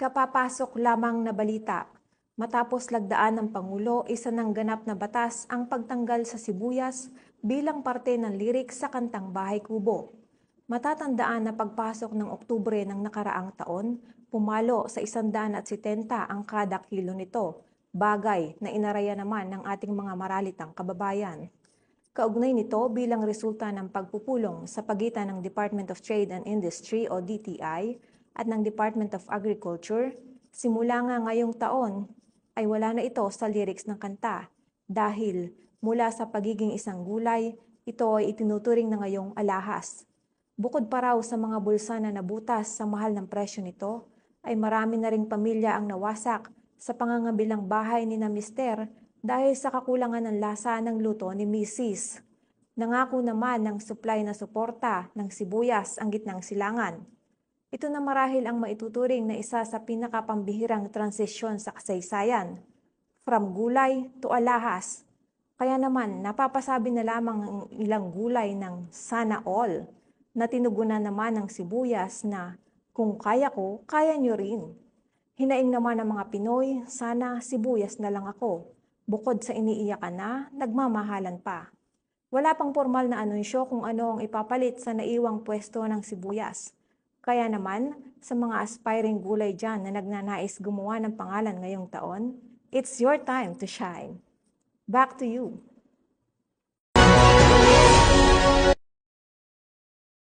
Kapapasok lamang na balita. Matapos lagdaan ng Pangulo, isa ng ganap na batas ang pagtanggal sa sibuyas bilang parte ng lirik sa kantang Bahay Kubo. Matatandaan na pagpasok ng Oktubre ng nakaraang taon, pumalo sa 170 ang kada kilo nito, bagay na inaraya naman ng ating mga maralitang kababayan. Kaugnay nito bilang resulta ng pagpupulong sa pagitan ng Department of Trade and Industry o DTI at ng Department of Agriculture, simula nga ngayong taon ay wala na ito sa lyrics ng kanta dahil mula sa pagiging isang gulay, ito ay itinuturing na ngayong alahas. Bukod pa raw sa mga bulsa na nabutas sa mahal ng presyo nito, ay marami na ring pamilya ang nawasak sa pangangabilang bahay ni na Mister dahil sa kakulangan ng lasa ng luto ni Mrs. Nangako naman ng supply na suporta ng sibuyas ang gitnang silangan. Ito na marahil ang maituturing na isa sa pinakapambihirang transisyon sa kasaysayan, from gulay to alahas. Kaya naman, napapasabi na lamang ang ilang gulay ng sana all, na tinugunan naman ng sibuyas na kung kaya ko, kaya nyo rin. Hinaing naman ng mga Pinoy, sana sibuyas na lang ako. Bukod sa iniiyakan na, nagmamahalan pa. Wala pang formal na anunsyo kung ano ang ipapalit sa naiwang pwesto ng sibuyas. Kaya naman, sa mga aspiring gulay dyan na nagnanais gumawa ng pangalan ngayong taon, it's your time to shine. Back to you.